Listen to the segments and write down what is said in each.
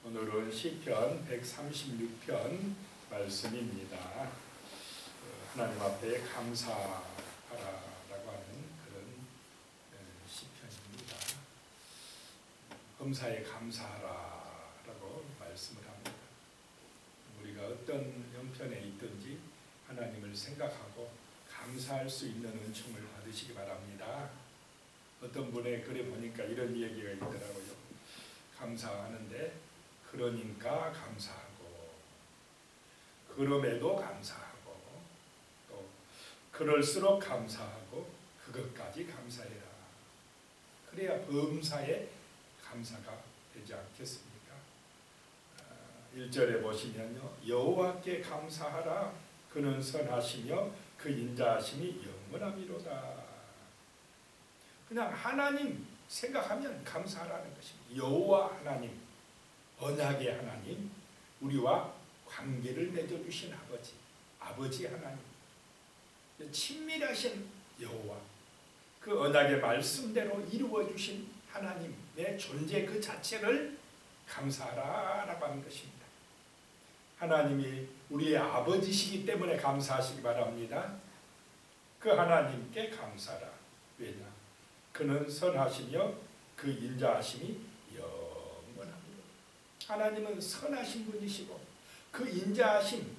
오늘은 시편 136편 말씀입니다. 하나님 앞에 감사하라라고 하는 그런 시편입니다. 범사에 감사하라라고 말씀을 합니다. 우리가 어떤 형편에 있든지 하나님을 생각하고 감사할 수 있는 은총을 받으시기 바랍니다. 어떤 분의 글에 보니까 이런 얘기가 있더라고요. 감사하는데 그러니까 감사하고 그럼에도 감사하고 또 그럴수록 감사하고 그것까지 감사해라. 그래야 범사에 감사가 되지 않겠습니까? 1절에 보시면요. 여호와께 감사하라. 그는 선하시며 그 인자하심이 영원하미로다. 그냥 하나님 생각하면 감사하라는 것입니다. 여호와 하나님, 언약의 하나님, 우리와 관계를 맺어주신 아버지 하나님, 친밀하신 여호와, 그 언약의 말씀대로 이루어주신 하나님의 존재 그 자체를 감사하라라고 하는 것입니다. 하나님이 우리의 아버지시기 때문에 감사하시기 바랍니다. 그 하나님께 감사하라. 왜냐? 그는 선하시며 그 인자하심이 영원합니다. 하나님은 선하신 분이시고 그 인자하심,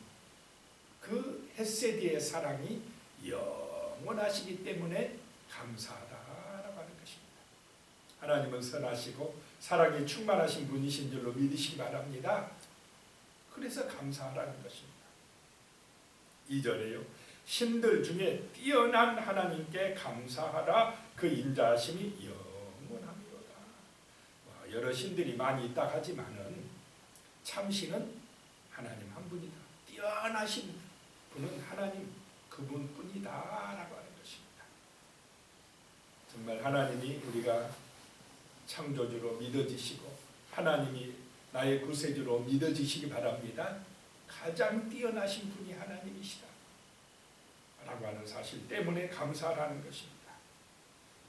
그 헤세드의 사랑이 영원하시기 때문에 감사하다라고 하는 것입니다. 하나님은 선하시고 사랑이 충만하신 분이신 줄로 믿으시기 바랍니다. 그래서 감사하라는 것입니다. 2절에요. 신들 중에 뛰어난 하나님께 감사하라. 그 인자하심이 영원하미로다. 여러 신들이 많이 있다 하지만은 참신은 하나님 한 분이다. 뛰어나신 분은 하나님 그분뿐이다라고 하는 것입니다. 정말 하나님이 우리가 창조주로 믿어지시고 하나님이 나의 구세주로 믿어지시기 바랍니다. 가장 뛰어나신 분이 하나님이시다 라고 하는 사실 때문에 감사하라는 것입니다.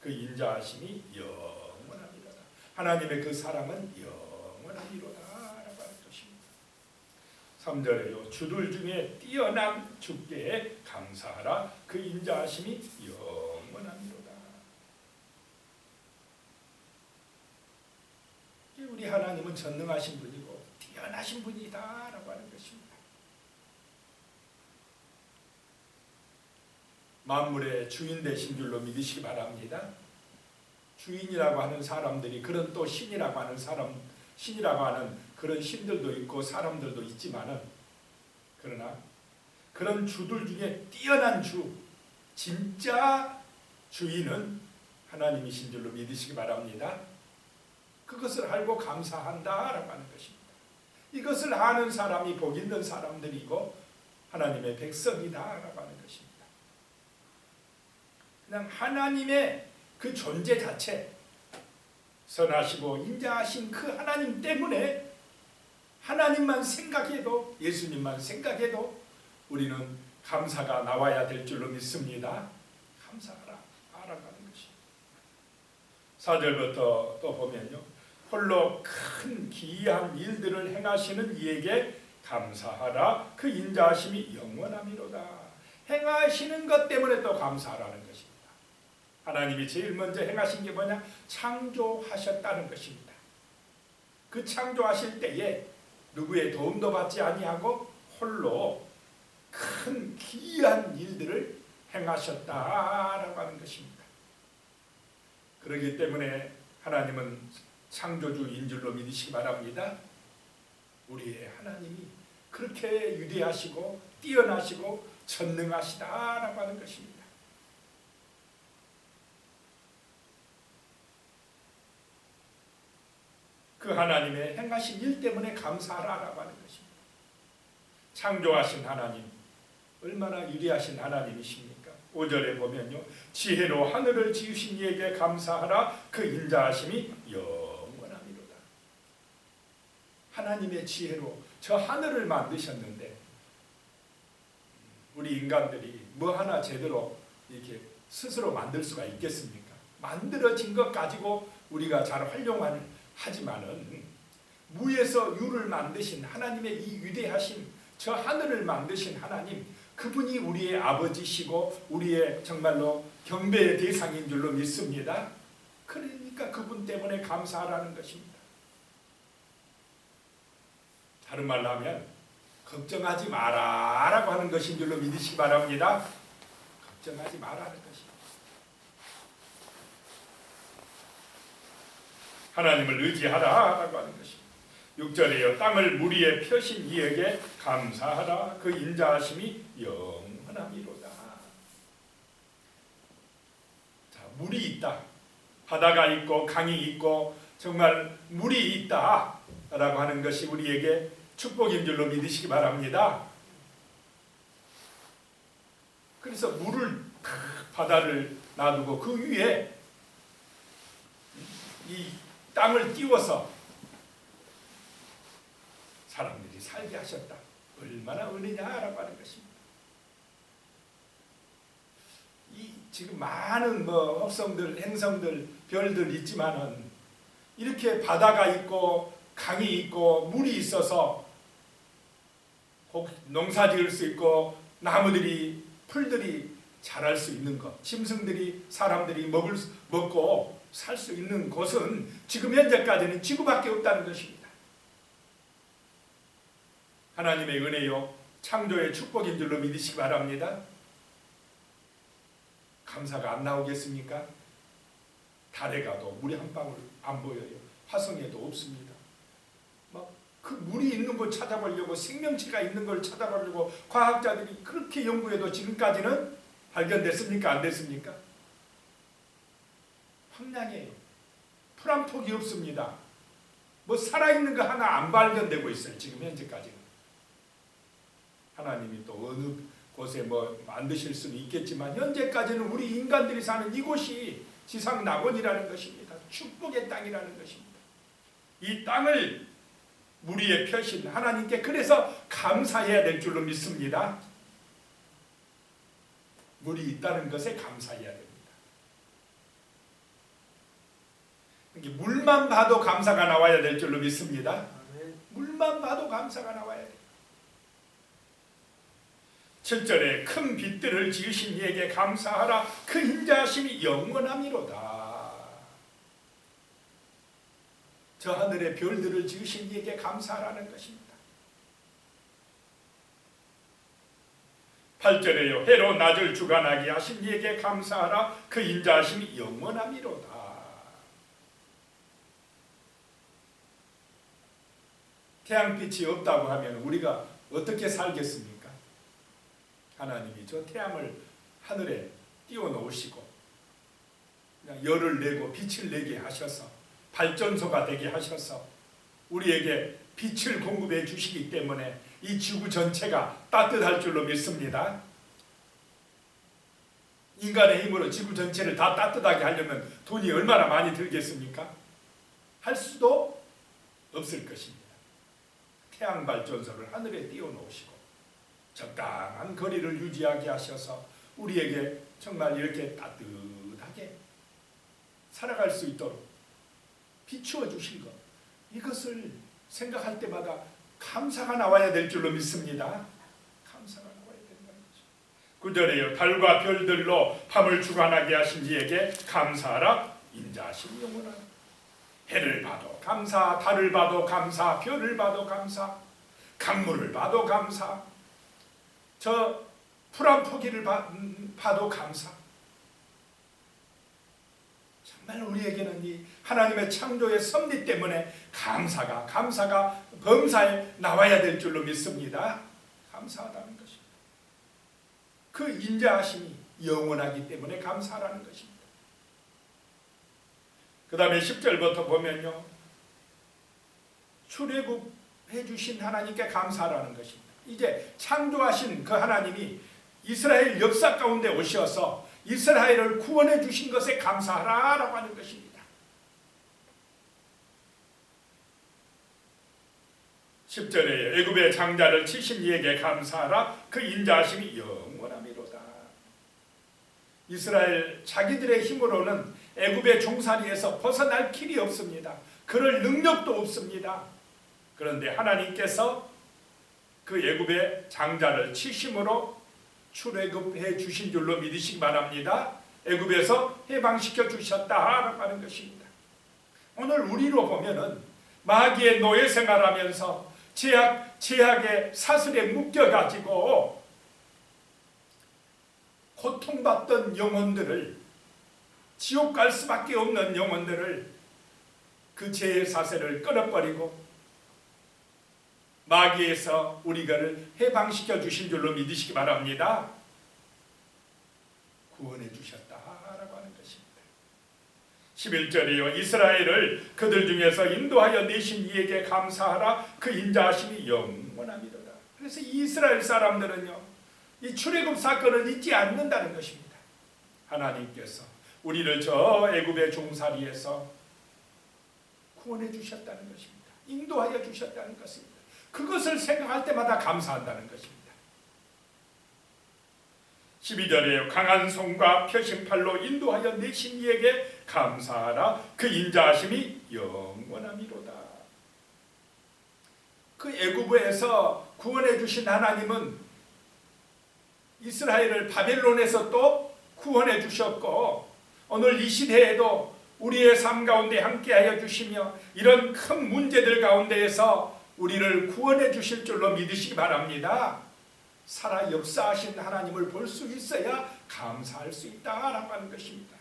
그 인자하심이 영원합니다. 하나님의 그 사랑은 영원하리로다 라고 하는 것입니다. 3절에요. 주들 중에 뛰어난 주께 감사하라. 그 인자하심이 영원하리로다. 우리 하나님은 전능하신 분이고 뛰어나신 분이다 라고 하는 것입니다. 만물의 주인 되신 줄로 믿으시기 바랍니다. 주인이라고 하는 사람들이 그런 또 신이라고 하는 그런 신들도 있고 사람들도 있지만은 그러나 그런 주들 중에 뛰어난 주, 진짜 주인은 하나님이신 줄로 믿으시기 바랍니다. 그것을 알고 감사한다라고 하는 것입니다. 이것을 아는 사람이 복 있는 사람들이고 하나님의 백성이다라고 하는 것입니다. 그냥 하나님의 그 존재 자체, 선하시고 인자하신 그 하나님 때문에 하나님만 생각해도, 예수님만 생각해도 우리는 감사가 나와야 될 줄로 믿습니다. 감사하라 라고 하는 것입니다. 4절부터 또 보면요. 홀로 큰 기이한 일들을 행하시는 이에게 감사하라. 그 인자하심이 영원하미로다. 행하시는 것 때문에 또 감사하라는 것입니다. 하나님이 제일 먼저 행하신 게 뭐냐? 창조하셨다는 것입니다. 그 창조하실 때에 누구의 도움도 받지 아니하고 홀로 큰 기이한 일들을 행하셨다라고 하는 것입니다. 그렇기 때문에 하나님은 창조주인 줄로 믿으시기 바랍니다. 우리의 하나님이 그렇게 위대하시고 뛰어나시고 전능하시다라고 하는 것입니다. 그 하나님의 행하신 일 때문에 감사하라고 하는 것입니다. 창조하신 하나님, 얼마나 위대하신 하나님이십니까? 5절에 보면요. 지혜로 하늘을 지으신 이에게 감사하라. 그 인자하심이 영원하미로다. 하나님의 지혜로 저 하늘을 만드셨는데 우리 인간들이 뭐 하나 제대로 이렇게 스스로 만들 수가 있겠습니까? 만들어진 것 가지고 우리가 잘 활용하지만은 무에서 유를 만드신 하나님의 이 위대하신 저 하늘을 만드신 하나님, 그분이 우리의 아버지시고 우리의 정말로 경배의 대상인 줄로 믿습니다. 그러니까 그분 때문에 감사하라는 것입니다. 다른 말로 하면 걱정하지 마라라고 하는 것인 줄로 믿으시기 바랍니다. 걱정하지 마라는 것입니다. 하나님을 의지하라라고 하는 것입니다. 6절에요. 땅을 물 위에 펴신 이에게 감사하라. 그 인자하심이 영원함이로다. 자, 물이 있다. 바다가 있고 강이 있고 정말 물이 있다 라고 하는 것이 우리에게 축복인 줄로 믿으시기 바랍니다. 그래서 물을 바다를 놔두고 그 위에 이 땅을 띄워서 사람들이 살게 하셨다. 얼마나 은혜냐라고 하는 것입니다. 이 지금 많은 혹성들, 행성들, 별들 있지만은 이렇게 바다가 있고 강이 있고 물이 있어서 농사 지을 수 있고 나무들이 풀들이 자랄 수 있는 것, 짐승들이 사람들이 먹고 살 수 있는 곳은 지금 현재까지는 지구밖에 없다는 것입니다. 하나님의 은혜요 창조의 축복인 줄로 믿으시기 바랍니다. 감사가 안 나오겠습니까? 달에 가도 물이 한 방울 안 보여요. 화성에도 없습니다. 그 물이 있는 걸 찾아보려고, 생명체가 있는 걸 찾아보려고 과학자들이 그렇게 연구해도 지금까지는 발견됐습니까? 안 됐습니까? 황량해요. 풀 한 폭이 없습니다. 살아있는 거 하나 안 발견되고 있어요. 지금 현재까지는. 하나님이 또 어느 곳에 만드실 수는 있겠지만 현재까지는 우리 인간들이 사는 이곳이 지상 낙원이라는 것입니다. 축복의 땅이라는 것입니다. 이 땅을 물 위에 펴신 하나님께 그래서 감사해야 될 줄로 믿습니다. 물이 있다는 것에 감사해야 됩니다. 물만 봐도 감사가 나와야 될 줄로 믿습니다. 물만 봐도 감사가 나와야 돼요. 7절에 큰 빛들을 지으신 이에게 감사하라. 그 인자하심이 영원함이로다. 저 하늘의 별들을 지으신 이에게 감사하라는 것입니다. 8절에요. 해로 낮을 주관하게 하신 이에게 감사하라. 그 인자하심이 영원함이로다. 태양빛이 없다고 하면 우리가 어떻게 살겠습니까? 하나님이 저 태양을 하늘에 띄워놓으시고 열을 내고 빛을 내게 하셔서 발전소가 되게 하셔서 우리에게 빛을 공급해 주시기 때문에 이 지구 전체가 따뜻할 줄로 믿습니다. 인간의 힘으로 지구 전체를 다 따뜻하게 하려면 돈이 얼마나 많이 들겠습니까? 할 수도 없을 것입니다. 태양 발전소를 하늘에 띄워놓으시고 적당한 거리를 유지하게 하셔서 우리에게 정말 이렇게 따뜻하게 살아갈 수 있도록 비추어 주신 것, 이것을 생각할 때마다 감사가 나와야 될 줄로 믿습니다. 감사가 나와야 된다는 거죠. 9절에요. 달과 별들로 밤을 주관하게 하신 이에게 감사하라. 인자하심 영원하라. 해를 봐도 감사, 달을 봐도 감사, 별을 봐도 감사, 강물을 봐도 감사, 저 풀 한 포기를 봐도 감사. 정말 우리에게는 이 하나님의 창조의 섭리 때문에 감사가 범사에 나와야 될 줄로 믿습니다. 감사하다는 것입니다. 그 인자하심이 영원하기 때문에 감사하라는 것입니다. 그 다음에 10절부터 보면요, 출애굽해 주신 하나님께 감사하라는 것입니다. 이제 창조하신 그 하나님이 이스라엘 역사 가운데 오셔서 이스라엘을 구원해 주신 것에 감사하라라고 하는 것입니다. 10절에 애굽의 장자를 치신 이에게 감사하라. 그 인자하심이 영원함이로다. 이스라엘 자기들의 힘으로는 애굽의 종살이에서 벗어날 길이 없습니다. 그럴 능력도 없습니다. 그런데 하나님께서 그 애굽의 장자를 치심으로 출애굽해 주신 줄로 믿으시기 바랍니다. 애굽에서 해방시켜 주셨다라고 하는 것입니다. 오늘 우리로 보면은 마귀의 노예 생활하면서 제약의 사슬에 묶여가지고 고통받던 영혼들을, 지옥 갈 수밖에 없는 영혼들을 그 죄의 사슬을 끊어버리고 마귀에서 우리를 해방시켜 주신 줄로 믿으시기 바랍니다. 구원해 주셨다라고 하는 것입니다. 11절이요. 이스라엘을 그들 중에서 인도하여 내신 이에게 감사하라. 그 인자하심이 영원함이로다. 그래서 이스라엘 사람들은요, 이 출애굽 사건을 잊지 않는다는 것입니다. 하나님께서 우리를 저 애굽의 종살이에서 구원해 주셨다는 것입니다. 인도하여 주셨다는 것입니다. 그것을 생각할 때마다 감사한다는 것입니다. 12절에 강한 손과 펴신 팔로 인도하여 내신 이에게 감사하라. 그 인자하심이 영원함이로다. 그 애굽에서 구원해 주신 하나님은 이스라엘을 바벨론에서 또 구원해 주셨고, 오늘 이 시대에도 우리의 삶 가운데 함께하여 주시며 이런 큰 문제들 가운데에서 우리를 구원해 주실 줄로 믿으시기 바랍니다. 살아 역사하신 하나님을 볼 수 있어야 감사할 수 있다라고 하는 것입니다.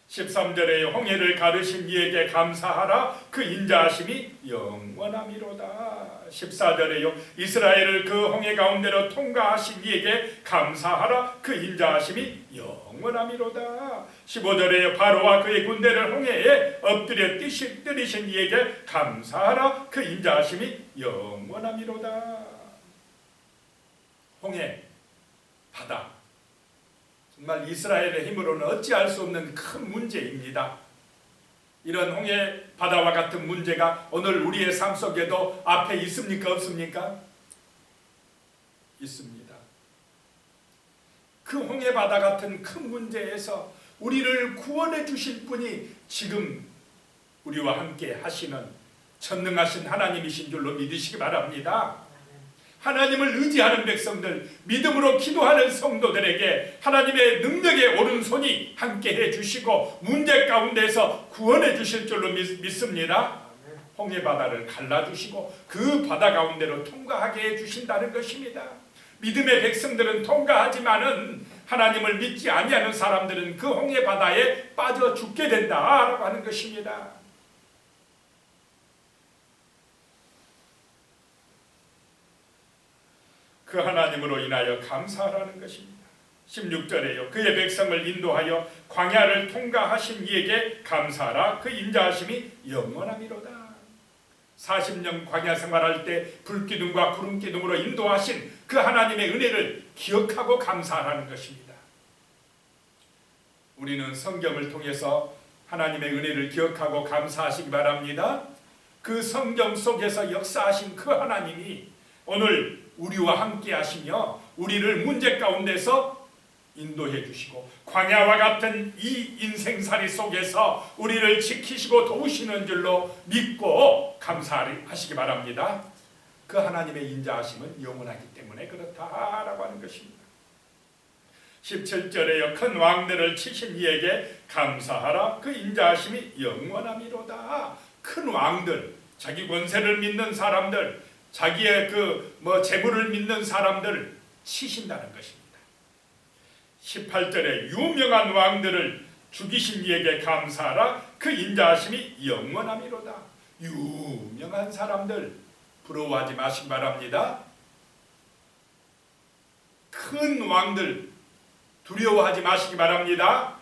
13절에 홍해를 가르신 이에게 감사하라. 그 인자하심이 영원함이로다. 14절에요. 이스라엘을 그 홍해 가운데로 통과하신 이에게 감사하라. 그 인자하심이 영원함이로다. 15절에 바로와 그의 군대를 홍해에 엎드려 뜨리신 이에게 감사하라. 그 인자하심이 영원함이로다. 홍해, 바다, 정말 이스라엘의 힘으로는 어찌할 수 없는 큰 문제입니다. 이런 홍해 바다와 같은 문제가 오늘 우리의 삶 속에도 앞에 있습니까? 없습니까? 있습니다. 그 홍해 바다 같은 큰 문제에서 우리를 구원해 주실 분이 지금 우리와 함께 하시는 전능하신 하나님이신 줄로 믿으시기 바랍니다. 하나님을 의지하는 백성들, 믿음으로 기도하는 성도들에게 하나님의 능력의 오른손이 함께해 주시고 문제 가운데서 구원해 주실 줄로 믿습니다. 홍해 바다를 갈라주시고 그 바다 가운데로 통과하게 해주신다는 것입니다. 믿음의 백성들은 통과하지만은 하나님을 믿지 아니하는 사람들은 그 홍해 바다에 빠져 죽게 된다라고 하는 것입니다. 그 하나님으로 인하여 감사하라는 것입니다. 16절에요. 그의 백성을 인도하여 광야를 통과하신 이에게 감사하라. 그 인자하심이 영원함이로다. 40년 광야 생활할 때 불기둥과 구름기둥으로 인도하신 그 하나님의 은혜를 기억하고 감사하라는 것입니다. 우리는 성경을 통해서 하나님의 은혜를 기억하고 감사하시기 바랍니다. 그 성경 속에서 역사하신 그 하나님이 오늘 우리와 함께 하시며 우리를 문제 가운데서 인도해 주시고 광야와 같은 이 인생살이 속에서 우리를 지키시고 도우시는 줄로 믿고 감사하시기 바랍니다. 그 하나님의 인자하심은 영원하기 때문에 그렇다라고 하는 것입니다. 17절에요. 큰 왕들을 치신 이에게 감사하라. 그 인자하심이 영원함이로다. 큰 왕들, 자기 권세를 믿는 사람들, 자기의 재물을 믿는 사람들을 치신다는 것입니다. 18절에 유명한 왕들을 죽이신 이에게 감사하라. 그 인자하심이 영원함이로다. 유명한 사람들 부러워하지 마시기 바랍니다. 큰 왕들 두려워하지 마시기 바랍니다.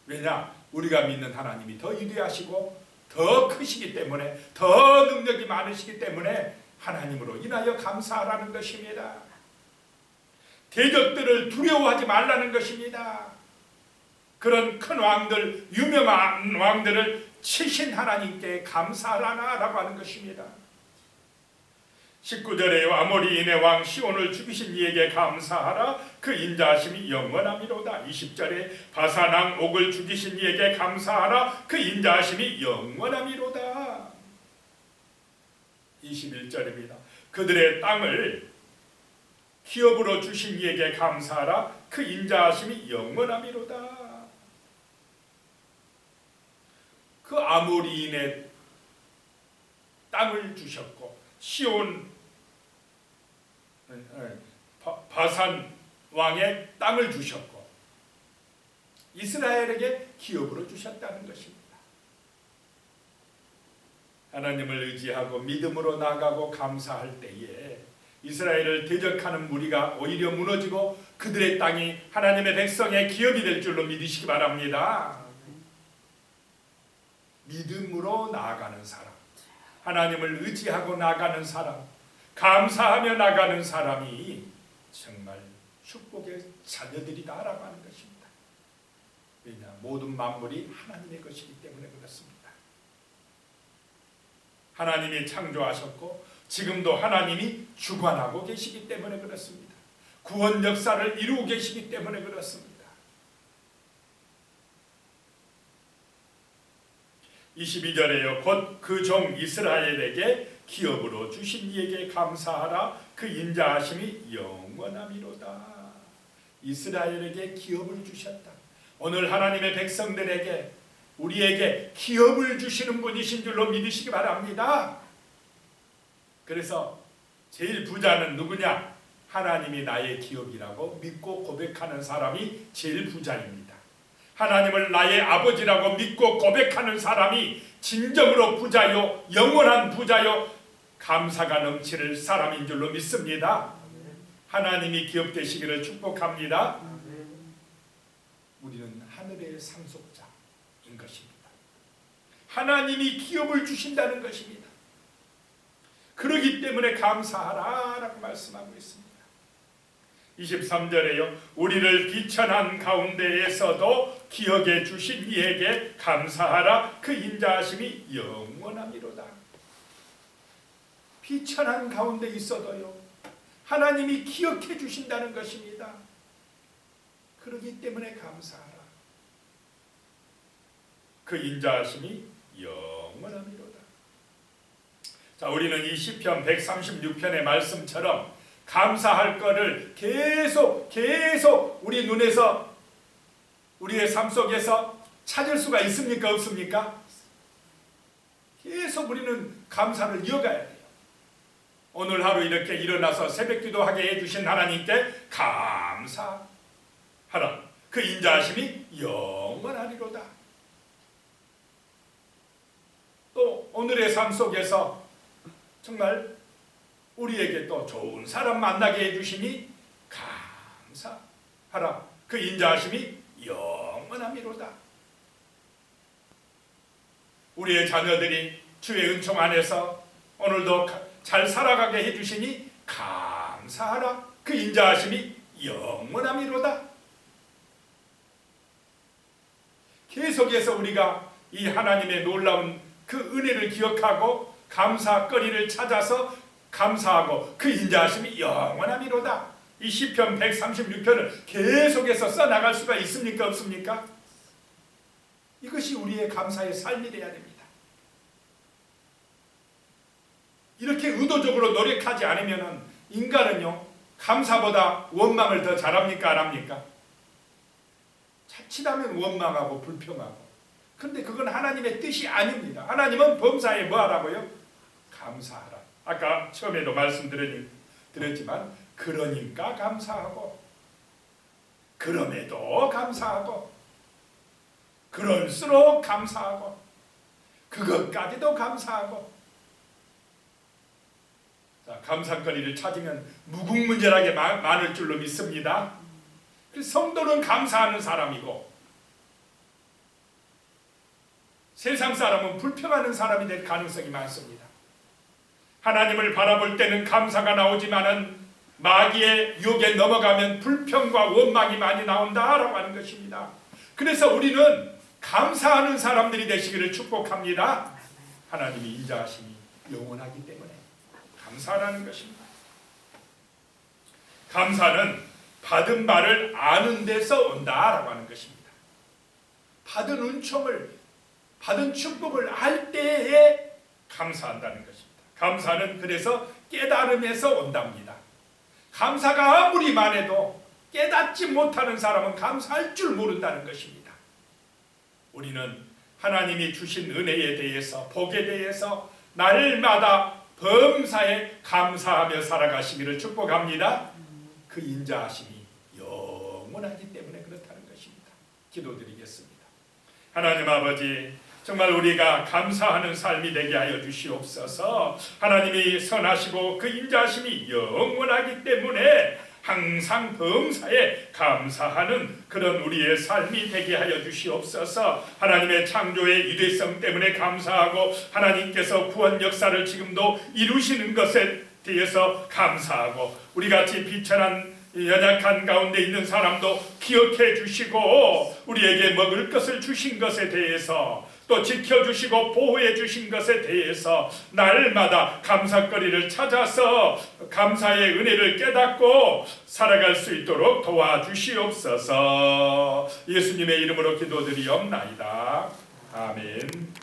왜냐? 우리가 믿는 하나님이 더 위대하시고 더 크시기 때문에, 더 능력이 많으시기 때문에 하나님으로 인하여 감사하라는 것입니다. 대적들을 두려워하지 말라는 것입니다. 그런 큰 왕들, 유명한 왕들을 치신 하나님께 감사하라고 하는 것입니다. 19절에요. 아모리인의 왕 시온을 죽이신 이에게 감사하라. 그 인자하심이 영원함이로다. 20절에 바산왕 옥을 죽이신 이에게 감사하라. 그 인자하심이 영원함이로다. 21절입니다. 그들의 땅을 기업으로 주신 이에게 감사하라. 그 인자하심이 영원함이로다. 그 아모리인의 땅을 주셨고 시온 바산 왕의 땅을 주셨고 이스라엘에게 기업으로 주셨다는 것입니다. 하나님을 의지하고 믿음으로 나가고 감사할 때에 이스라엘을 대적하는 무리가 오히려 무너지고 그들의 땅이 하나님의 백성의 기업이 될 줄로 믿으시기 바랍니다. 믿음으로 나아가는 사람, 하나님을 의지하고 나가는 사람, 감사하며 나가는 사람이 정말 축복의 자녀들이다라고 하는 것입니다. 왜냐? 모든 만물이 하나님의 것이기 때문에 그렇습니다. 하나님이 창조하셨고 지금도 하나님이 주관하고 계시기 때문에 그렇습니다. 구원 역사를 이루고 계시기 때문에 그렇습니다. 22절에요. 곧 그 종 이스라엘에게 기업으로 주신 이에게 감사하라. 그 인자하심이 영원함이로다. 이스라엘에게 기업을 주셨다. 오늘 하나님의 백성들에게 우리에게 기업을 주시는 분이신 줄로 믿으시기 바랍니다. 그래서 제일 부자는 누구냐? 하나님이 나의 기업이라고 믿고 고백하는 사람이 제일 부자입니다. 하나님을 나의 아버지라고 믿고 고백하는 사람이 진정으로 부자요, 영원한 부자요, 감사가 넘치는 사람인 줄로 믿습니다. 하나님이 기업 되시기를 축복합니다. 우리는 하늘의 상속자인 것입니다. 하나님이 기업을 주신다는 것입니다. 그러기 때문에 감사하라라고 말씀하고 있습니다. 23절에요. 우리를 비천한 가운데에서도 기억해 주신 이에게 감사하라. 그 인자하심이 영원함이로다. 비천한 가운데 있어도요, 하나님이 기억해 주신다는 것입니다. 그러기 때문에 감사하라. 그 인자하심이 영원함이로다. 자, 우리는 이 시편 136편의 말씀처럼 감사할 것을 계속 우리 눈에서, 우리의 삶 속에서 찾을 수가 있습니까? 없습니까? 계속 우리는 감사를 이어가야 돼요. 오늘 하루 이렇게 일어나서 새벽기도하게 해주신 하나님께 감사하라. 그 인자하심이 영원하리로다. 또 오늘의 삶 속에서 정말 우리에게 또 좋은 사람 만나게 해주시니 감사하라. 그 인자하심이 영원함이로다. 우리의 자녀들이 주의 은총 안에서 오늘도 잘 살아가게 해주시니 감사하라. 그 인자하심이 영원함이로다. 계속해서 우리가 이 하나님의 놀라운 그 은혜를 기억하고 감사거리를 찾아서 감사하고 그 인자하심이 영원함이로다. 이 시편 136편을 계속해서 써나갈 수가 있습니까? 없습니까? 이것이 우리의 감사의 삶이 되어야 됩니다. 이렇게 의도적으로 노력하지 않으면 인간은요, 감사보다 원망을 더 잘합니까? 안 합니까? 자칫하면 원망하고 불평하고. 그런데 그건 하나님의 뜻이 아닙니다. 하나님은 범사에 뭐 하라고요? 감사하라. 아까 처음에도 말씀드렸지만 그러니까 감사하고, 그럼에도 감사하고, 그럴수록 감사하고, 그것까지도 감사하고. 자, 감사거리를 찾으면 무궁무진하게 많을 줄로 믿습니다. 성도는 감사하는 사람이고 세상 사람은 불평하는 사람이 될 가능성이 많습니다. 하나님을 바라볼 때는 감사가 나오지만은 마귀의 유혹에 넘어가면 불평과 원망이 많이 나온다라고 하는 것입니다. 그래서 우리는 감사하는 사람들이 되시기를 축복합니다. 하나님이 인자하심이 영원하기 때문에 감사라는 것입니다. 감사는 받은 바를 아는 데서 온다라고 하는 것입니다. 받은 은총을, 받은 축복을 알 때에 감사한다는 것입니다. 감사는 그래서 깨달음에서 온답니다. 감사가 아무리 많아도 깨닫지 못하는 사람은 감사할 줄 모른다는 것입니다. 우리는 하나님이 주신 은혜에 대해서, 복에 대해서 날마다 범사에 감사하며 살아가시기를 축복합니다. 그 인자하심이 영원하기 때문에 그렇다는 것입니다. 기도드리겠습니다. 하나님 아버지, 정말 우리가 감사하는 삶이 되게 하여 주시옵소서. 하나님이 선하시고 그 인자하심이 영원하기 때문에 항상 범사에 감사하는 그런 우리의 삶이 되게 하여 주시옵소서. 하나님의 창조의 유대성 때문에 감사하고 하나님께서 구원 역사를 지금도 이루시는 것에 대해서 감사하고 우리같이 비천한 연약한 가운데 있는 사람도 기억해 주시고 우리에게 먹을 것을 주신 것에 대해서 또 지켜주시고 보호해 주신 것에 대해서 날마다 감사거리를 찾아서 감사의 은혜를 깨닫고 살아갈 수 있도록 도와주시옵소서. 예수님의 이름으로 기도드리옵나이다. 아멘.